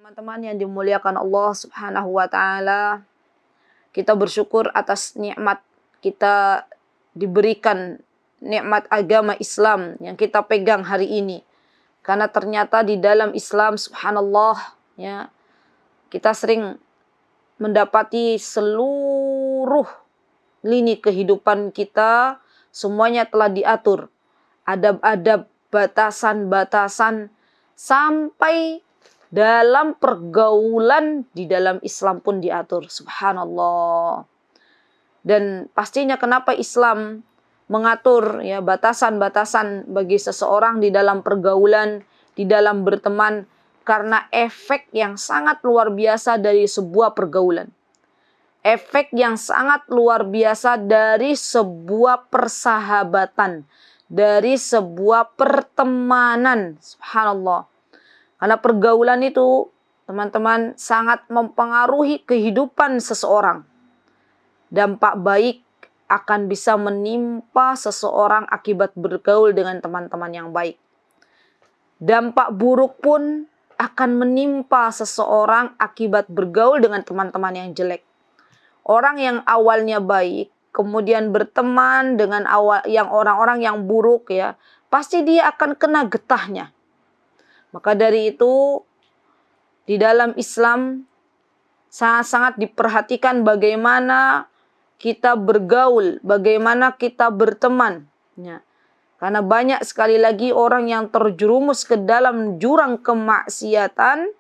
Teman-teman yang dimuliakan Allah Subhanahu wa taala, kita bersyukur atas nikmat kita diberikan nikmat agama Islam yang kita pegang hari ini. Karena ternyata di dalam Islam, subhanallah, ya, kita sering mendapati seluruh lini kehidupan kita semuanya telah diatur. Adab-adab, batasan-batasan, sampai dalam pergaulan di dalam Islam pun diatur. Subhanallah. Dan pastinya kenapa Islam mengatur ya batasan-batasan bagi seseorang di dalam pergaulan, di dalam berteman, karena efek yang sangat luar biasa dari sebuah pergaulan. Efek yang sangat luar biasa dari sebuah persahabatan, dari sebuah pertemanan. Subhanallah. Karena pergaulan itu, teman-teman, sangat mempengaruhi kehidupan seseorang. Dampak baik akan bisa menimpa seseorang akibat bergaul dengan teman-teman yang baik. Dampak buruk pun akan menimpa seseorang akibat bergaul dengan teman-teman yang jelek. Orang yang awalnya baik, kemudian berteman dengan orang-orang yang buruk, ya, pasti dia akan kena getahnya. Maka dari itu, di dalam Islam sangat-sangat diperhatikan bagaimana kita bergaul, bagaimana kita berteman. Ya. Karena banyak sekali lagi orang yang terjerumus ke dalam jurang kemaksiatan,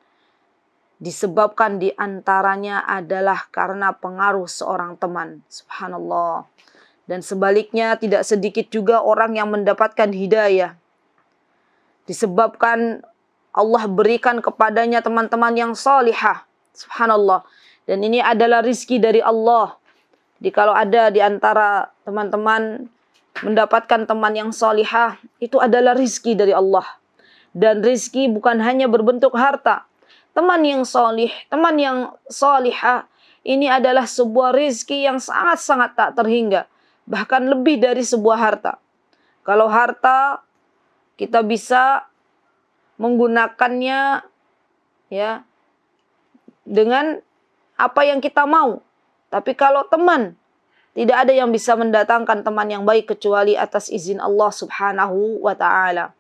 disebabkan diantaranya adalah karena pengaruh seorang teman. Subhanallah. Dan sebaliknya tidak sedikit juga orang yang mendapatkan hidayah disebabkan Allah berikan kepadanya teman-teman yang salihah. Subhanallah. Dan ini adalah rizki dari Allah. Jadi kalau ada di antara teman-teman mendapatkan teman yang salihah, itu adalah rizki dari Allah. Dan rizki bukan hanya berbentuk harta. Teman yang salih, teman yang salihah, ini adalah sebuah rizki yang sangat-sangat tak terhingga. Bahkan lebih dari sebuah harta. Kalau harta, kita bisa menggunakannya ya dengan apa yang kita mau. Tapi kalau teman, tidak ada yang bisa mendatangkan teman yang baik kecuali atas izin Allah Subhanahu wa taala.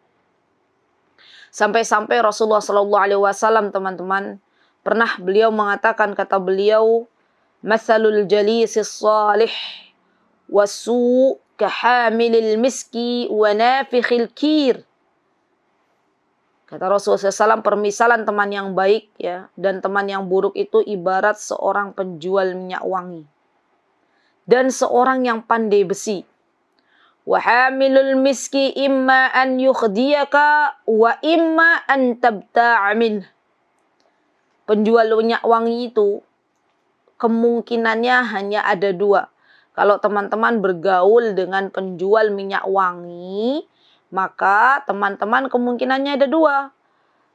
Sampai-sampai Rasulullah sallallahu alaihi wasallam, teman-teman, pernah beliau mengatakan, kata beliau, "Matsalul jalisis salih wasu kahamilil miski wa nafikhil kir." Kata Rasulullah SAW, permisalan teman yang baik ya dan teman yang buruk itu ibarat seorang penjual minyak wangi dan seorang yang pandai besi. Wa hamilul miski imma an yukhdiyaka wa imma an tabta'a min. Penjual minyak wangi itu kemungkinannya hanya ada dua. Kalau teman-teman bergaul dengan penjual minyak wangi, maka teman-teman kemungkinannya ada dua.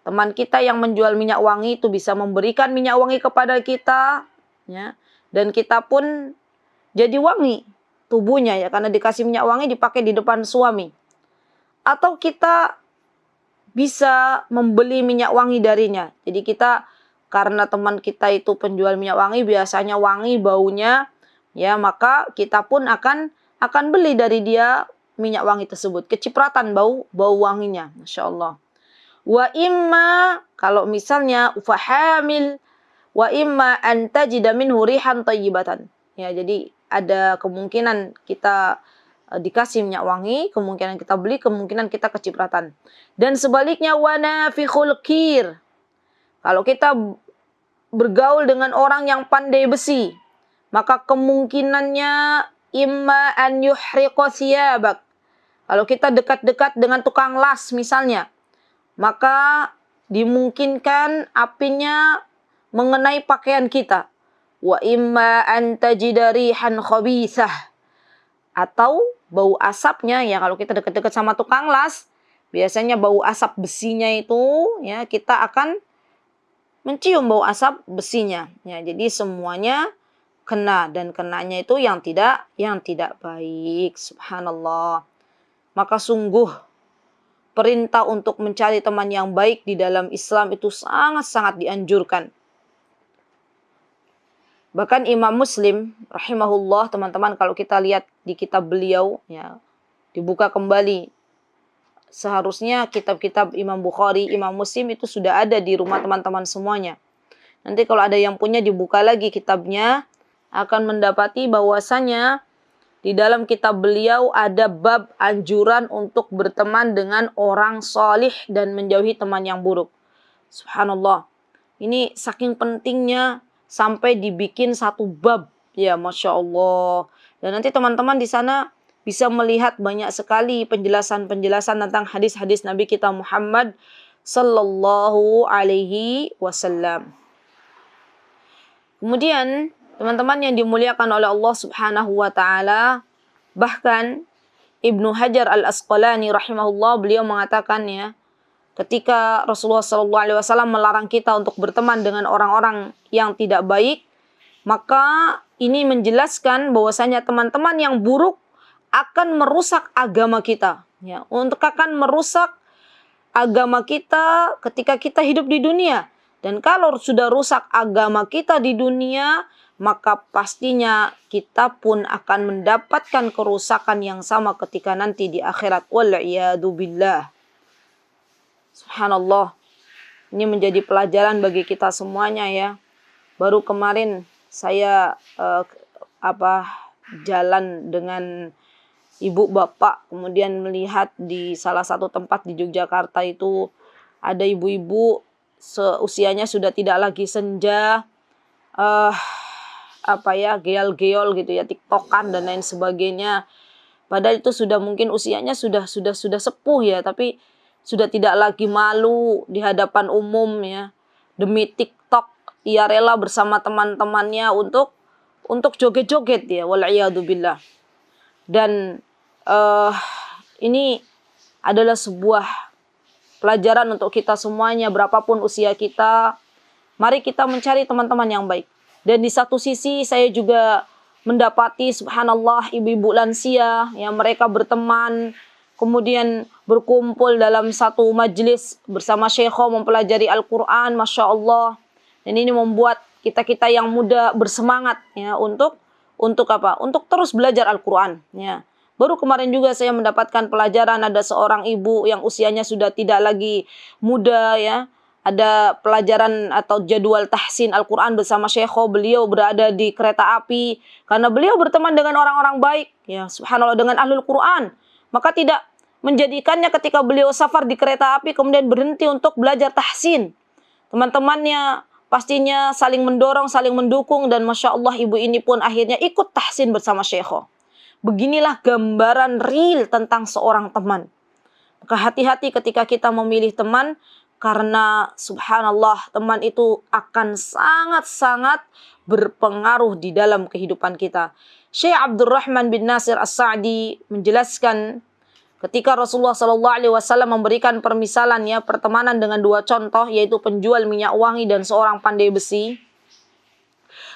Teman kita yang menjual minyak wangi itu bisa memberikan minyak wangi kepada kita, ya, dan kita pun jadi wangi tubuhnya ya, karena dikasih minyak wangi dipakai di depan suami. Atau kita bisa membeli minyak wangi darinya. Jadi kita, karena teman kita itu penjual minyak wangi, biasanya wangi baunya, ya, maka kita pun akan beli dari dia minyak wangi tersebut, kecipratan bau wanginya, Masya Allah. Wa imma, kalau misalnya fahamil, wa imma an tajida minhu rihan tayyibatan. Ya, jadi ada kemungkinan kita dikasih minyak wangi, kemungkinan kita beli, kemungkinan kita kecipratan. Dan sebaliknya wa nafikhul kir. Kalau kita bergaul dengan orang yang pandai besi, maka kemungkinannya imma an yuhriqa thiyabak. Kalau kita dekat-dekat dengan tukang las misalnya, maka dimungkinkan apinya mengenai pakaian kita. Wa imma an tajida rihan khabithah. Atau bau asapnya, ya kalau kita dekat-dekat sama tukang las, biasanya bau asap besinya itu, ya, kita akan mencium bau asap besinya. Ya, jadi semuanya kena, dan kenanya itu yang tidak baik. Subhanallah. Maka sungguh perintah untuk mencari teman yang baik di dalam Islam itu sangat-sangat dianjurkan. Bahkan Imam Muslim rahimahullah, teman-teman, kalau kita lihat di kitab beliau, ya, dibuka kembali. Seharusnya kitab-kitab Imam Bukhari, Imam Muslim itu sudah ada di rumah teman-teman semuanya. Nanti kalau ada yang punya, dibuka lagi kitabnya, akan mendapati bahwasanya di dalam kitab beliau ada bab anjuran untuk berteman dengan orang salih dan menjauhi teman yang buruk. Subhanallah. Ini saking pentingnya sampai dibikin satu bab. Ya, Masya Allah. Dan nanti teman-teman di sana bisa melihat banyak sekali penjelasan-penjelasan tentang hadis-hadis Nabi kita Muhammad sallallahu alaihi wasallam. Kemudian, teman-teman yang dimuliakan oleh Allah Subhanahu wa taala, bahkan Ibnu Hajar Al-Asqalani rahimahullah, beliau mengatakan, ya, ketika Rasulullah sallallahu alaihi wasallam melarang kita untuk berteman dengan orang-orang yang tidak baik, maka ini menjelaskan bahwasanya teman-teman yang buruk akan merusak agama kita, ya, untuk akan merusak agama kita ketika kita hidup di dunia. Dan kalau sudah rusak agama kita di dunia, maka pastinya kita pun akan mendapatkan kerusakan yang sama ketika nanti di akhirat. Wal'iyadu billah. Subhanallah. Ini menjadi pelajaran bagi kita semuanya, ya. Baru kemarin saya jalan dengan ibu bapak, kemudian melihat di salah satu tempat di Yogyakarta itu ada ibu-ibu seusianya sudah tidak lagi senja, geol-geol gitu ya, tiktokan dan lain sebagainya. Padahal itu sudah mungkin usianya sudah sepuh, ya, tapi sudah tidak lagi malu di hadapan umum, ya. Demi TikTok ia rela bersama teman-temannya untuk joget-joget, ya, wal'iyadzubillah. Dan ini adalah sebuah pelajaran untuk kita semuanya, berapapun usia kita, mari kita mencari teman-teman yang baik. Dan di satu sisi saya juga mendapati, subhanallah, ibu-ibu lansia, yang mereka berteman, kemudian berkumpul dalam satu majelis bersama syekho mempelajari Al-Quran, Masya Allah. Dan ini membuat kita-kita yang muda bersemangat, ya, untuk apa? Untuk terus belajar Al-Quran, ya. Baru kemarin juga saya mendapatkan pelajaran, ada seorang ibu yang usianya sudah tidak lagi muda, ya. Ada pelajaran atau jadwal tahsin Al-Quran bersama syekho. Beliau berada di kereta api karena beliau berteman dengan orang-orang baik, ya, subhanallah, dengan ahlul Quran. Maka tidak menjadikannya ketika beliau safar di kereta api kemudian berhenti untuk belajar tahsin. Teman-temannya pastinya saling mendorong, saling mendukung, dan Masya Allah ibu ini pun akhirnya ikut tahsin bersama syekho. Beginilah gambaran real tentang seorang teman. Maka hati-hati ketika kita memilih teman, karena subhanallah teman itu akan sangat-sangat berpengaruh di dalam kehidupan kita. Syekh Abdurrahman bin Nasir As-Sa'di menjelaskan ketika Rasulullah SAW memberikan permisalan, ya, pertemanan dengan dua contoh, yaitu penjual minyak wangi dan seorang pandai besi.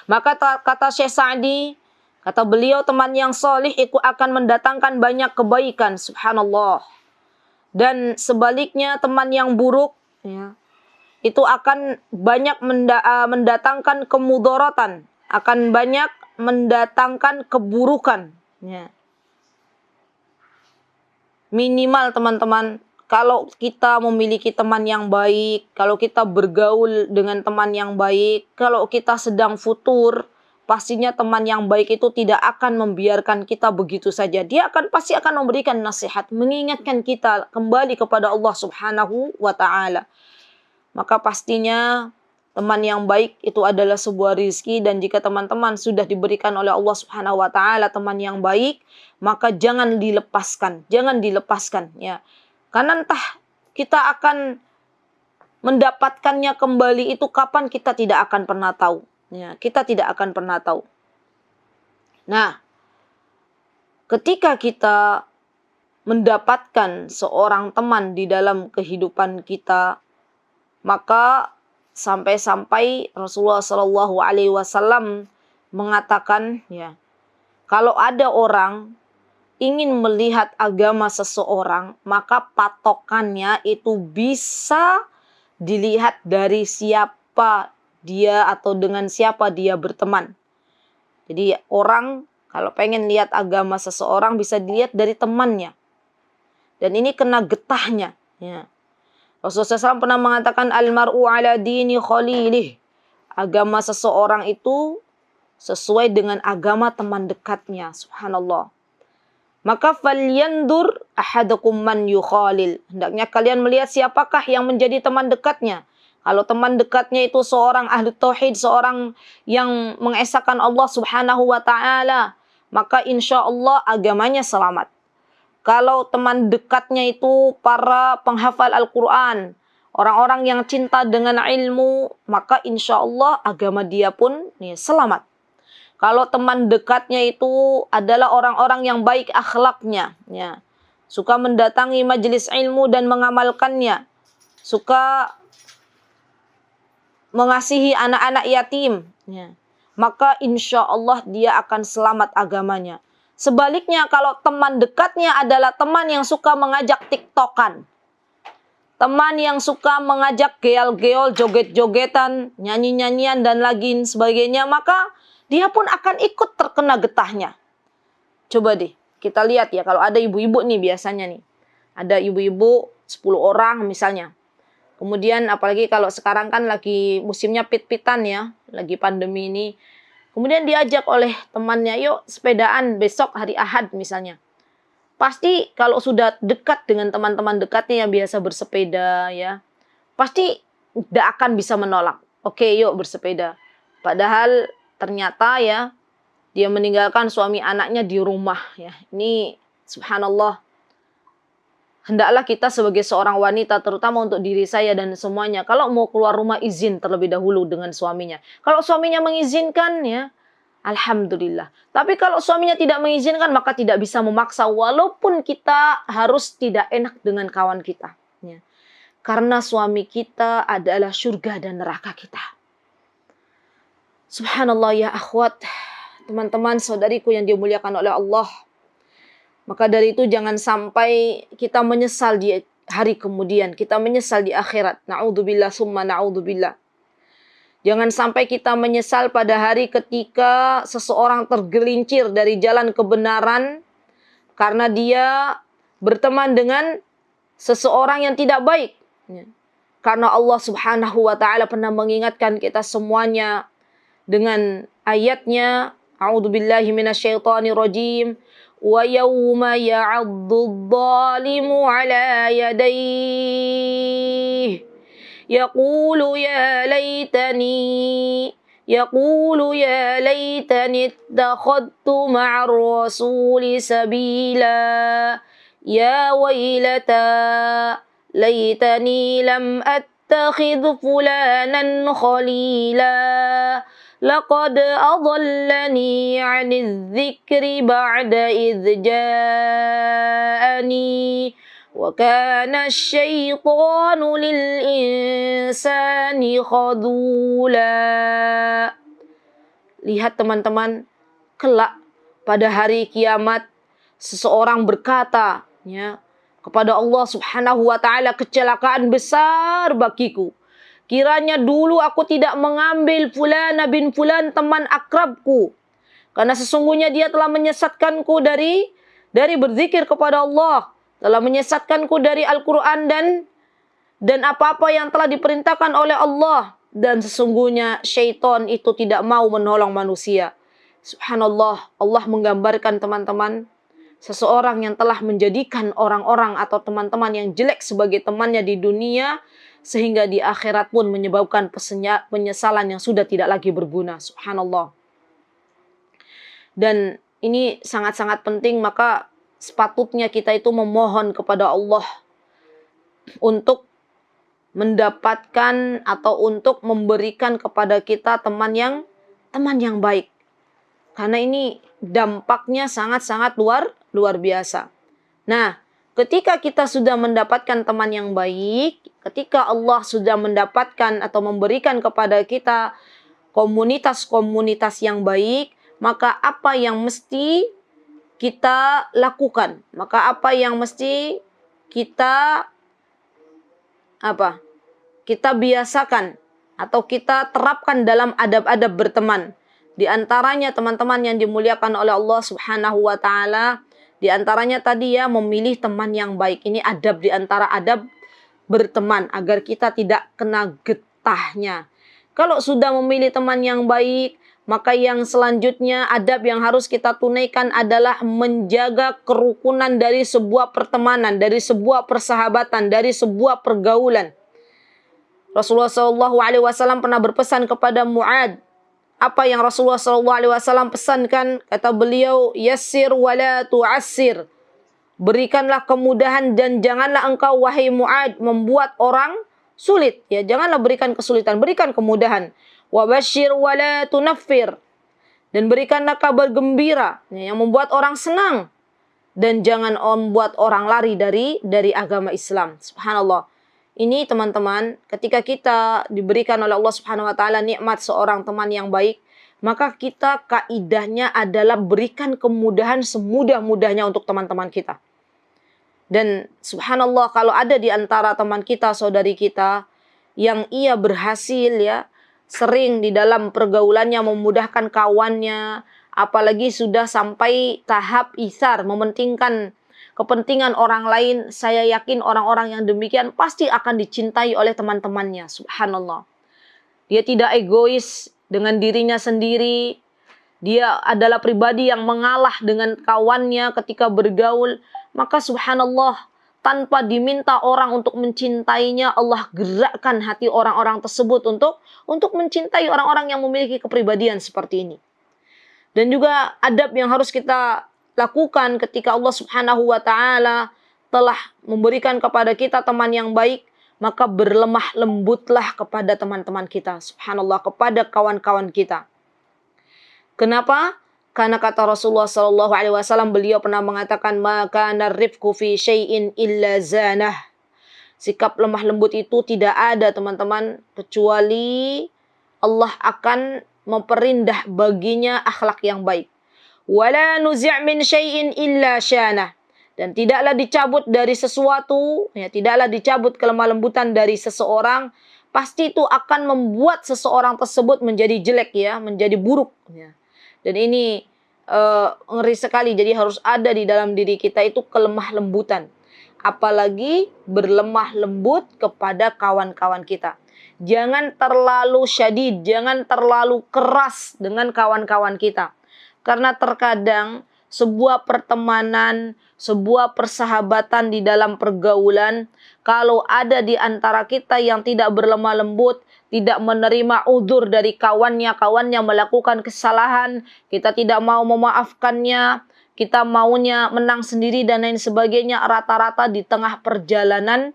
Maka kata Syekh Sa'di, kata beliau, teman yang solih itu akan mendatangkan banyak kebaikan, subhanallah. Dan sebaliknya teman yang buruk, ya, itu akan banyak mendatangkan kemudaratan, akan banyak mendatangkan keburukan, ya. Minimal teman-teman, kalau kita memiliki teman yang baik, kalau kita bergaul dengan teman yang baik, kalau kita sedang futur, pastinya teman yang baik itu tidak akan membiarkan kita begitu saja. Dia pasti akan memberikan nasihat, mengingatkan kita kembali kepada Allah Subhanahu wa taala. Maka pastinya teman yang baik itu adalah sebuah rizki, dan jika teman-teman sudah diberikan oleh Allah Subhanahu wa taala teman yang baik, maka jangan dilepaskan, ya. Karena entah kita akan mendapatkannya kembali itu kapan, kita tidak akan pernah tahu. Ya, kita tidak akan pernah tahu. Nah, ketika kita mendapatkan seorang teman di dalam kehidupan kita, maka sampai-sampai Rasulullah SAW mengatakan, ya, kalau ada orang ingin melihat agama seseorang, maka patokannya itu bisa dilihat dari siapa dia atau dengan siapa dia berteman. Jadi orang kalau pengen lihat agama seseorang bisa dilihat dari temannya. Dan ini kena getahnya. Ya. Rasulullah SAW pernah mengatakan al-mar'u ala dini khalilih. Agama seseorang itu sesuai dengan agama teman dekatnya. Subhanallah. Maka falyandur ahadukum man yukhalil. Hendaknya kalian melihat siapakah yang menjadi teman dekatnya. Kalau teman dekatnya itu seorang ahli tauhid, seorang yang mengesahkan Allah Subhanahu wa taala, maka insya Allah agamanya selamat. Kalau teman dekatnya itu para penghafal Al-Quran, orang-orang yang cinta dengan ilmu, maka insya Allah agama dia pun selamat. Kalau teman dekatnya itu adalah orang-orang yang baik akhlaknya, ya, suka mendatangi majelis ilmu dan mengamalkannya, suka mengasihi anak-anak yatim, ya, maka insya Allah dia akan selamat agamanya. Sebaliknya kalau teman dekatnya adalah teman yang suka mengajak tiktokan, teman yang suka mengajak geol-geol, joget-jogetan, nyanyi-nyanyian dan lagi sebagainya, maka dia pun akan ikut terkena getahnya. Coba deh, kita lihat ya, kalau ada ibu-ibu nih biasanya nih. Ada ibu-ibu 10 orang misalnya. Kemudian apalagi kalau sekarang kan lagi musimnya pit-pitan ya, lagi pandemi ini. Kemudian diajak oleh temannya, yuk sepedaan besok hari Ahad misalnya. Pasti kalau sudah dekat dengan teman-teman dekatnya yang biasa bersepeda ya, pasti tidak akan bisa menolak. Oke, yuk bersepeda. Padahal ternyata ya dia meninggalkan suami anaknya di rumah ya. Ini subhanallah. Hendaklah kita sebagai seorang wanita, terutama untuk diri saya dan semuanya, kalau mau keluar rumah izin terlebih dahulu dengan suaminya. Kalau suaminya mengizinkan ya, alhamdulillah. Tapi kalau suaminya tidak mengizinkan, maka tidak bisa memaksa walaupun kita harus tidak enak dengan kawan kita. Ya. Karena suami kita adalah surga dan neraka kita. Subhanallah ya akhwat, teman-teman saudariku yang dimuliakan oleh Allah. Maka dari itu jangan sampai kita menyesal di hari kemudian, kita menyesal di akhirat. Na'udzubillah summa na'udzubillah. Jangan sampai kita menyesal pada hari ketika seseorang tergelincir dari jalan kebenaran karena dia berteman dengan seseorang yang tidak baik. Karena Allah Subhanahu wa taala pernah mengingatkan kita semuanya dengan ayatnya, a'udzubillahi minasyaitonir rajim, wa yauma ya'addu adh-dhalimu 'ala yadayhi yaqulu ya laitani ittakhadtu ma'ar rasuli sabila ya wailata laitani lam attakhidh fulanan khalila laqad adallani 'anil dzikri ba'da idz ja'ani wa kana asy-syaitanu lil insani khadula. Lihat teman-teman, kelak pada hari kiamat seseorang berkata ya kepada Allah Subhanahu wa taala, kecelakaan besar bagiku. Kiranya dulu aku tidak mengambil Fulana bin Fulan teman akrabku. Karena sesungguhnya dia telah menyesatkanku dari berzikir kepada Allah. Telah menyesatkanku dari Al-Quran dan apa-apa yang telah diperintahkan oleh Allah. Dan sesungguhnya syaitan itu tidak mau menolong manusia. Subhanallah, Allah menggambarkan teman-teman, seseorang yang telah menjadikan orang-orang atau teman-teman yang jelek sebagai temannya di dunia, sehingga di akhirat pun menyebabkan penyesalan yang sudah tidak lagi berguna. Subhanallah. Dan ini sangat-sangat penting, maka sepatutnya kita itu memohon kepada Allah untuk mendapatkan atau untuk memberikan kepada kita teman yang baik. Karena ini dampaknya sangat-sangat luar biasa. Nah, ketika kita sudah mendapatkan teman yang baik, ketika Allah sudah mendapatkan atau memberikan kepada kita komunitas-komunitas yang baik, maka apa yang mesti kita lakukan. Maka apa yang mesti kita kita biasakan atau kita terapkan dalam adab-adab berteman. Di antaranya teman-teman yang dimuliakan oleh Allah Subhanahu wa taala, di antaranya tadi ya, memilih teman yang baik. Ini adab di antara adab berteman agar kita tidak kena getahnya. Kalau sudah memilih teman yang baik, maka yang selanjutnya adab yang harus kita tunaikan adalah menjaga kerukunan dari sebuah pertemanan, dari sebuah persahabatan, dari sebuah pergaulan. Rasulullah SAW pernah berpesan kepada Mu'ad. Apa yang Rasulullah SAW pesankan? Kata beliau, yassir wala tu'assir. Berikanlah kemudahan dan janganlah engkau wahai Mu'ad membuat orang sulit. Ya, janganlah berikan kesulitan, berikan kemudahan. Wabashir wala tunaffir. Dan berikanlah kabar gembira yang membuat orang senang. Dan jangan membuat orang lari dari agama Islam. Subhanallah. Ini teman-teman, ketika kita diberikan oleh Allah Subhanahu wa taala nikmat seorang teman yang baik, maka kita kaidahnya adalah berikan kemudahan semudah-mudahnya untuk teman-teman kita. Dan subhanallah, kalau ada di antara teman kita, saudari kita yang ia berhasil ya sering di dalam pergaulannya memudahkan kawannya, apalagi sudah sampai tahap isar, mementingkan kepentingan orang lain, saya yakin orang-orang yang demikian pasti akan dicintai oleh teman-temannya. Subhanallah. Dia tidak egois dengan dirinya sendiri. Dia adalah pribadi yang mengalah dengan kawannya ketika bergaul. Maka subhanallah, tanpa diminta orang untuk mencintainya, Allah gerakkan hati orang-orang tersebut untuk mencintai orang-orang yang memiliki kepribadian seperti ini. Dan juga adab yang harus kita lakukan ketika Allah Subhanahu wa taala telah memberikan kepada kita teman yang baik, maka berlemah lembutlah kepada teman-teman kita, subhanallah, kepada kawan-kawan kita. Kenapa? Karena kata Rasulullah SAW, beliau pernah mengatakan, maka narifku fi syai'in illa zanah. Sikap lemah lembut itu tidak ada teman-teman, kecuali Allah akan memperindah baginya akhlak yang baik. Wala nuzi' min syai'in illa syanah. Dan tidaklah dicabut dari sesuatu, ya, tidaklah dicabut kelemah lembutan dari seseorang, pasti itu akan membuat seseorang tersebut menjadi jelek ya, menjadi buruk ya. Dan ini ngeri sekali, jadi harus ada di dalam diri kita itu kelemah lembutan. Apalagi berlemah lembut kepada kawan-kawan kita. Jangan terlalu syadid, jangan terlalu keras dengan kawan-kawan kita. Karena terkadang sebuah pertemanan, sebuah persahabatan di dalam pergaulan, kalau ada di antara kita yang tidak berlemah lembut, tidak menerima udzur dari kawannya melakukan kesalahan, kita tidak mau memaafkannya, kita maunya menang sendiri dan lain sebagainya, rata-rata di tengah perjalanan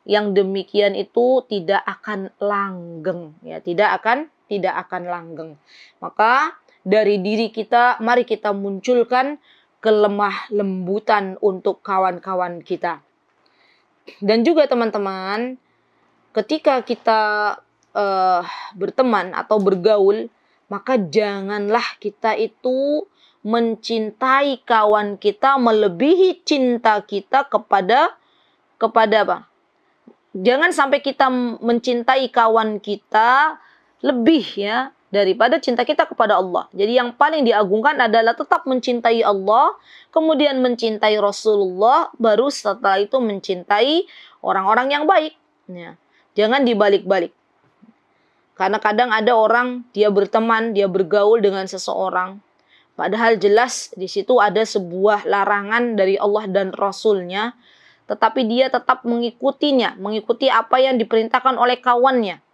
yang demikian itu tidak akan langgeng, ya, tidak akan langgeng. Maka dari diri kita, mari kita munculkan kelemah lembutan untuk kawan-kawan kita. Dan juga teman-teman, ketika kita berteman atau bergaul, maka janganlah kita itu mencintai kawan kita melebihi cinta kita kepada apa? Jangan sampai kita mencintai kawan kita lebih ya daripada cinta kita kepada Allah. Jadi yang paling diagungkan adalah tetap mencintai Allah, kemudian mencintai Rasulullah, baru setelah itu mencintai orang-orang yang baik. Ya. Jangan dibalik-balik. Karena kadang ada orang, dia berteman, dia bergaul dengan seseorang, padahal jelas di situ ada sebuah larangan dari Allah dan Rasulnya, tetapi dia tetap mengikutinya, mengikuti apa yang diperintahkan oleh kawannya.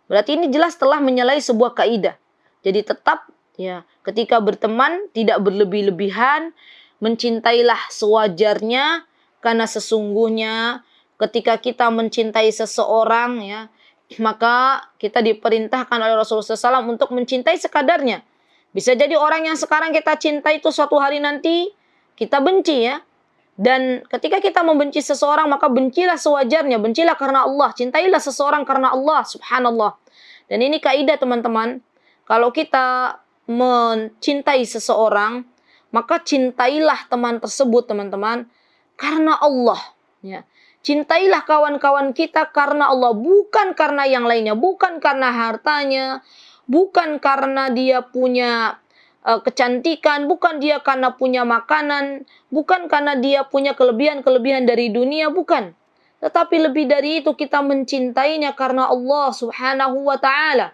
Berarti ini jelas telah menyalahi sebuah kaidah. Jadi tetap ya, ketika berteman tidak berlebih-lebihan, mencintailah sewajarnya, karena sesungguhnya ketika kita mencintai seseorang ya, maka kita diperintahkan oleh Rasulullah SAW untuk mencintai sekadarnya. Bisa jadi orang yang sekarang kita cintai itu suatu hari nanti kita benci ya. Dan ketika kita membenci seseorang, maka bencilah sewajarnya, bencilah karena Allah, cintailah seseorang karena Allah, subhanallah. Dan ini kaidah teman-teman, kalau kita mencintai seseorang, maka cintailah teman tersebut, teman-teman, karena Allah. Ya. Cintailah kawan-kawan kita karena Allah, bukan karena yang lainnya, bukan karena hartanya, bukan karena dia punya kecantikan, bukan dia karena punya makanan, bukan karena dia punya kelebihan-kelebihan dari dunia, bukan. Tetapi lebih dari itu kita mencintainya karena Allah Subhanahu wa ta'ala.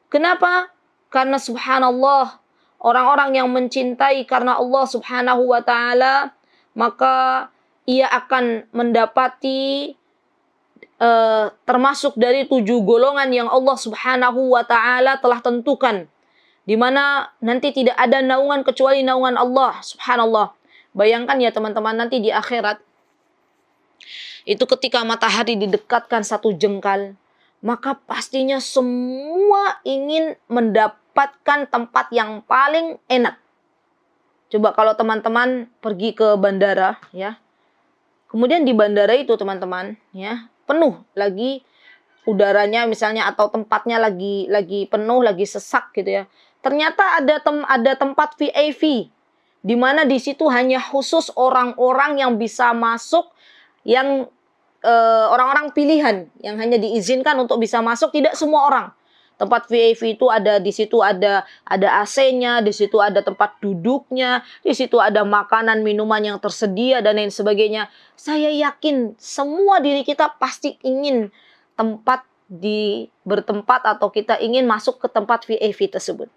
Kenapa? Karena subhanallah, orang-orang yang mencintai karena Allah Subhanahu wa ta'ala, maka ia akan mendapati termasuk dari 7 golongan yang Allah Subhanahu wa ta'ala telah tentukan, di mana nanti tidak ada naungan kecuali naungan Allah. Subhanallah. Bayangkan ya teman-teman, nanti di akhirat itu ketika matahari didekatkan 1 jengkal, maka pastinya semua ingin mendapatkan tempat yang paling enak. Coba kalau teman-teman pergi ke bandara, ya, kemudian di bandara itu teman-teman, ya, penuh lagi udaranya misalnya, atau tempatnya lagi penuh, lagi sesak gitu ya. Ternyata ada tempat VIP, di mana di situ hanya khusus orang-orang yang bisa masuk, yang orang-orang pilihan yang hanya diizinkan untuk bisa masuk, tidak semua orang. Tempat VIP itu ada, di situ ada AC-nya, di situ ada tempat duduknya, di situ ada makanan, minuman yang tersedia dan lain sebagainya. Saya yakin semua diri kita pasti ingin bertempat atau kita ingin masuk ke tempat VIP tersebut.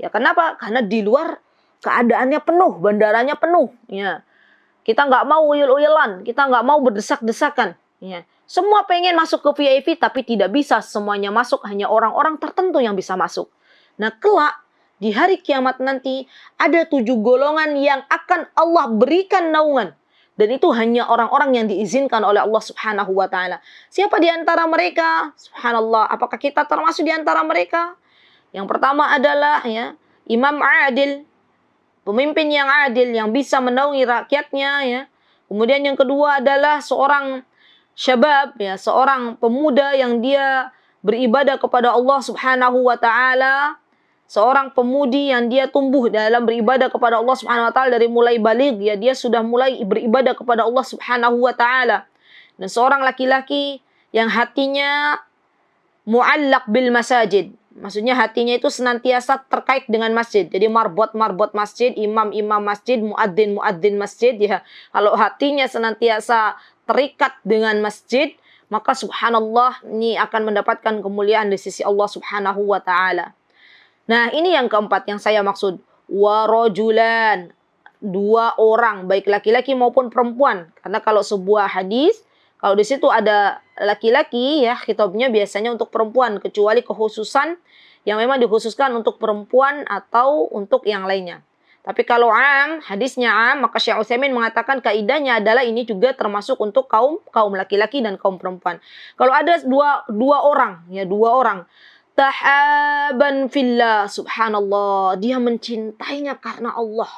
Ya, kenapa? Karena di luar keadaannya penuh, bandaranya penuh. Ya, kita nggak mau uyul-uyulan, kita nggak mau berdesak-desakan. Ya. Semua pengen masuk ke VIP, tapi tidak bisa semuanya masuk, hanya orang-orang tertentu yang bisa masuk. Nah, kelak di hari kiamat nanti ada 7 golongan yang akan Allah berikan naungan. Dan itu hanya orang-orang yang diizinkan oleh Allah Subhanahu wa ta'ala. Siapa di antara mereka? Subhanallah, apakah kita termasuk di antara mereka? Yang pertama adalah ya, imam adil, pemimpin yang adil, yang bisa menaungi rakyatnya. Ya. Kemudian yang kedua adalah seorang syabab, ya, seorang pemuda yang dia beribadah kepada Allah Subhanahu wa ta'ala, seorang pemudi yang dia tumbuh dalam beribadah kepada Allah Subhanahu wa ta'ala dari mulai baligh, ya, dia sudah mulai beribadah kepada Allah Subhanahu wa ta'ala. Dan seorang laki-laki yang hatinya mu'allaq bil masajid, maksudnya hatinya itu senantiasa terkait dengan masjid. Jadi marbot masjid, imam masjid, muadzin masjid, ya. Kalau hatinya senantiasa terikat dengan masjid, maka subhanallah ini akan mendapatkan kemuliaan di sisi Allah Subhanahu wa ta'ala. Nah, ini yang keempat yang saya maksud. Warajulan, 2 orang, baik laki-laki maupun perempuan. Karena kalau sebuah hadis, kalau di situ ada laki-laki, ya, khitabnya biasanya untuk perempuan, kecuali kekhususan yang memang dikhususkan untuk perempuan atau untuk yang lainnya. Tapi kalau hadisnya maka Syekh Utsaimin mengatakan kaidahnya adalah ini juga termasuk untuk kaum laki-laki dan kaum perempuan. Kalau ada dua orang, ya, 2 orang, tahaban fillah, subhanallah, dia mencintainya karena Allah.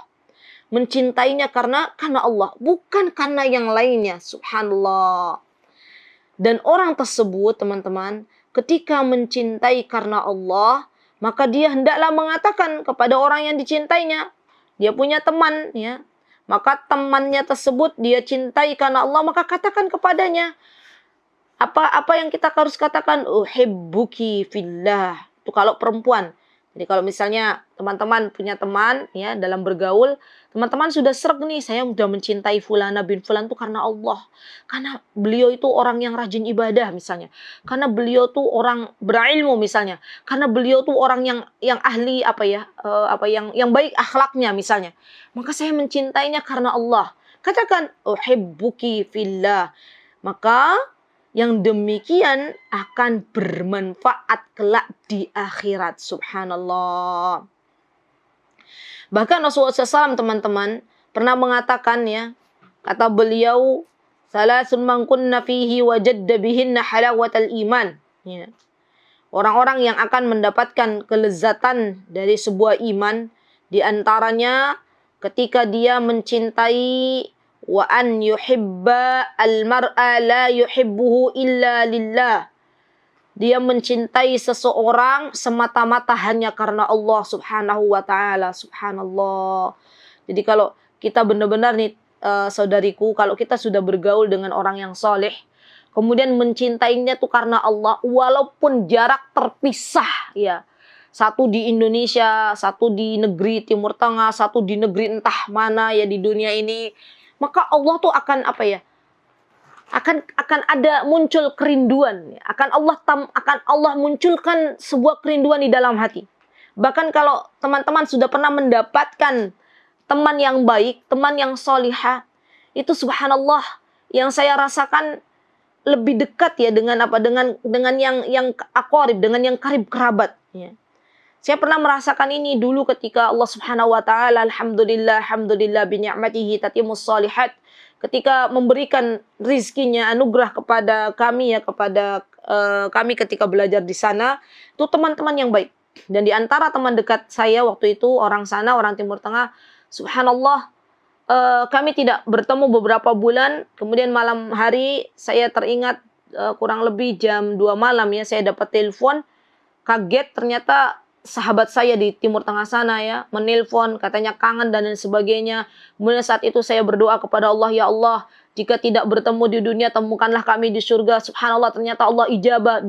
Mencintainya karena Allah, bukan karena yang lainnya, subhanallah. Dan orang tersebut, teman-teman, ketika mencintai karena Allah, maka dia hendaklah mengatakan kepada orang yang dicintainya. Dia punya teman, ya. Maka temannya tersebut dia cintai karena Allah, maka katakan kepadanya. Apa yang kita harus katakan? Uhibbuki fillah. Itu kalau perempuan. Jadi kalau misalnya teman-teman punya teman, ya, dalam bergaul, teman-teman sudah sreg nih, saya sudah mencintai fulana bin fulan itu karena Allah. Karena beliau itu orang yang rajin ibadah misalnya. Karena beliau tuh orang berilmu misalnya. Karena beliau tuh orang yang ahli yang baik akhlaknya misalnya. Maka saya mencintainya karena Allah. Katakan uhibbuki fillah. Maka yang demikian akan bermanfaat kelak di akhirat. Subhanallah. Bahkan Rasulullah SAW, teman-teman, pernah mengatakan, ya, kata beliau, salasun man kunna fihi wajadda bihinna halawatal iman. Ya. Orang-orang yang akan mendapatkan kelezatan dari sebuah iman, di antaranya ketika dia mencintai wa an yuhibba al-mar'a la yuhibbuhu illa lillah. Dia mencintai seseorang semata-mata hanya karena Allah Subhanahu wa ta'ala. Subhanallah. Jadi kalau kita benar-benar nih saudariku, kalau kita sudah bergaul dengan orang yang soleh, kemudian mencintainya tuh karena Allah, walaupun jarak terpisah ya. Satu di Indonesia, satu di negeri Timur Tengah, satu di negeri entah mana ya di dunia ini, maka Allah tuh akan apa ya? Akan ada muncul kerinduan, akan Allah munculkan sebuah kerinduan di dalam hati. Bahkan kalau teman-teman sudah pernah mendapatkan teman yang baik, teman yang solihah, itu subhanallah yang saya rasakan lebih dekat ya dengan apa, dengan yang aqarib, dengan yang karib kerabat ya. Saya pernah merasakan ini dulu ketika Allah Subhanahu wa taala, alhamdulillah bi ni'matihi tatimmus shalihat, ketika memberikan rizkinya, anugerah kepada kami ya, kepada kami ketika belajar di sana, itu teman-teman yang baik. Dan di antara teman dekat saya waktu itu orang sana, orang Timur Tengah, subhanallah, kami tidak bertemu beberapa bulan, kemudian malam hari saya teringat kurang lebih jam 2 malam ya, saya dapat telepon, kaget ternyata sahabat saya di Timur Tengah sana ya, menelpon, katanya kangen dan lain sebagainya. Kemudian saat itu saya berdoa kepada Allah, ya Allah, jika tidak bertemu di dunia, temukanlah kami di surga. Subhanallah, ternyata Allah ijabah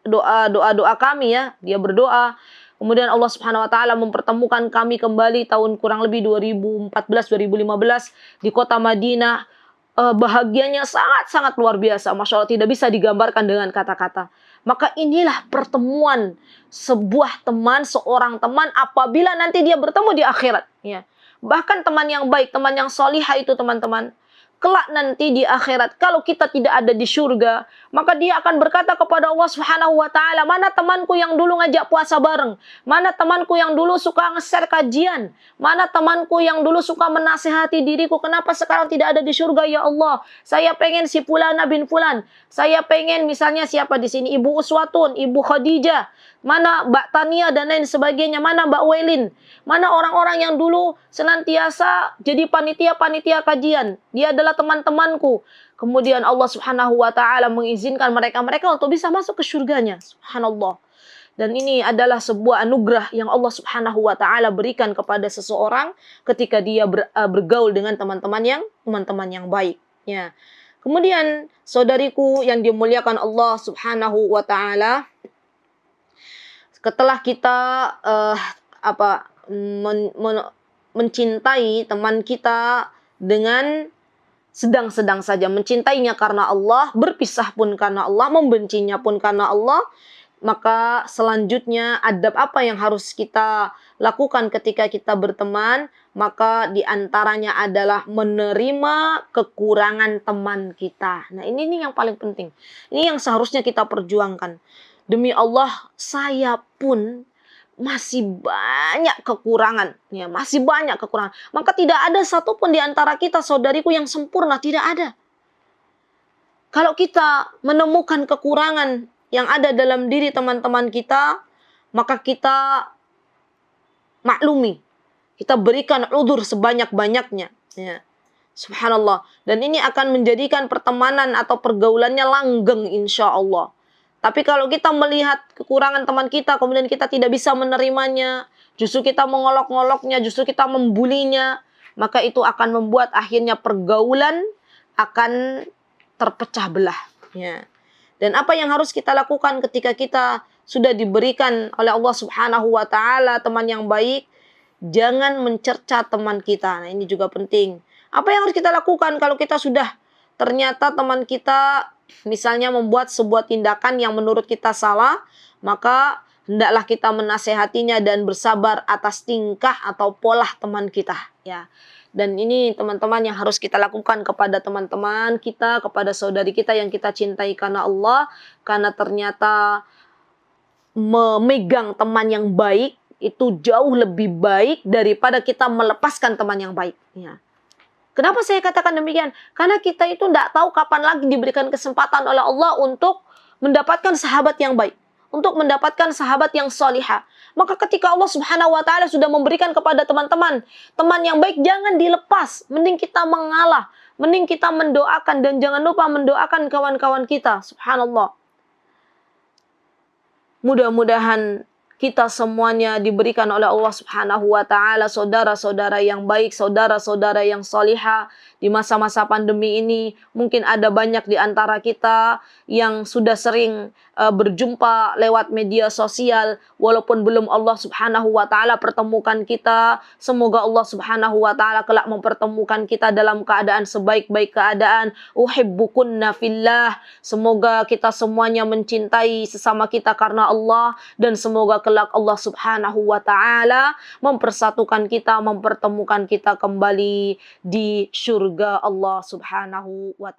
doa kami ya. Dia berdoa. Kemudian Allah Subhanahu wa taala mempertemukan kami kembali tahun kurang lebih 2014-2015 di kota Madinah. Bahagianya sangat-sangat luar biasa. Masya Allah, tidak bisa digambarkan dengan kata-kata. Maka inilah pertemuan sebuah teman, seorang teman apabila nanti dia bertemu di akhirat. Ya. Bahkan teman yang baik, teman yang solihah itu teman-teman, kelak nanti di akhirat, kalau kita tidak ada di surga, maka dia akan berkata kepada Allah Subhanahu wa taala, mana temanku yang dulu ngajak puasa bareng? Mana temanku yang dulu suka nge-share kajian? Mana temanku yang dulu suka menasihati diriku? Kenapa sekarang tidak ada di surga ya Allah? Saya pengen si Fulana bin Fulan. Saya pengen misalnya siapa di sini? Ibu Uswatun, Ibu Khadijah. Mana Mbak Tania dan lain sebagainya? Mana Mbak Welin? Mana orang-orang yang dulu senantiasa jadi panitia-panitia kajian? Dia adalah teman-temanku. Kemudian Allah Subhanahu wa taala mengizinkan mereka untuk bisa masuk ke surganya. Subhanallah. Dan ini adalah sebuah anugerah yang Allah Subhanahu wa taala berikan kepada seseorang ketika dia bergaul dengan teman-teman yang baik. Ya. Kemudian saudariku yang dimuliakan Allah Subhanahu wa taala, setelah kita mencintai teman kita dengan sedang-sedang saja, mencintainya karena Allah, berpisah pun karena Allah, membencinya pun karena Allah, maka selanjutnya adab apa yang harus kita lakukan ketika kita berteman? Maka diantaranya adalah menerima kekurangan teman kita. Nah ini yang paling penting. Ini yang seharusnya kita perjuangkan. Demi Allah, saya pun masih banyak kekurangan. Ya, masih banyak kekurangan. Maka tidak ada satupun di antara kita, saudariku, yang sempurna. Tidak ada. Kalau kita menemukan kekurangan yang ada dalam diri teman-teman kita, maka kita maklumi. Kita berikan udzur sebanyak-banyaknya. Ya. Subhanallah. Dan ini akan menjadikan pertemanan atau pergaulannya langgeng insya Allah. Tapi kalau kita melihat kekurangan teman kita, kemudian kita tidak bisa menerimanya, justru kita mengolok-ngoloknya, justru kita membulinya, maka itu akan membuat akhirnya pergaulan akan terpecah belah. Ya. Dan apa yang harus kita lakukan ketika kita sudah diberikan oleh Allah Subhanahu wa taala teman yang baik? Jangan mencerca teman kita. Nah, ini juga penting. Apa yang harus kita lakukan kalau kita sudah ternyata teman kita misalnya membuat sebuah tindakan yang menurut kita salah, maka hendaklah kita menasehatinya dan bersabar atas tingkah atau pola teman kita, ya. Dan ini teman-teman yang harus kita lakukan kepada teman-teman kita, kepada saudari kita yang kita cintai karena Allah, karena ternyata memegang teman yang baik itu jauh lebih baik daripada kita melepaskan teman yang baik, ya. Kenapa saya katakan demikian? Karena kita itu tidak tahu kapan lagi diberikan kesempatan oleh Allah untuk mendapatkan sahabat yang baik, untuk mendapatkan sahabat yang solihah. Maka ketika Allah Subhanahu wa taala sudah memberikan kepada teman-teman teman yang baik, jangan dilepas. Mending kita mengalah, mending kita mendoakan, dan jangan lupa mendoakan kawan-kawan kita. Subhanallah. Mudah-mudahan kita semuanya diberikan oleh Allah Subhanahu wa taala saudara-saudara yang baik, saudara-saudara yang salihah di masa-masa pandemi ini. Mungkin ada banyak di antara kita yang sudah sering berjumpa lewat media sosial walaupun belum Allah Subhanahu wa taala pertemukan kita. Semoga Allah Subhanahu wa taala kelak mempertemukan kita dalam keadaan sebaik-baik keadaan. Uhibbukunna fillah. Semoga kita semuanya mencintai sesama kita karena Allah, dan semoga kelak Allah Subhanahu wa taala mempersatukan kita, mempertemukan kita kembali di surga Allah Subhanahu wa taala.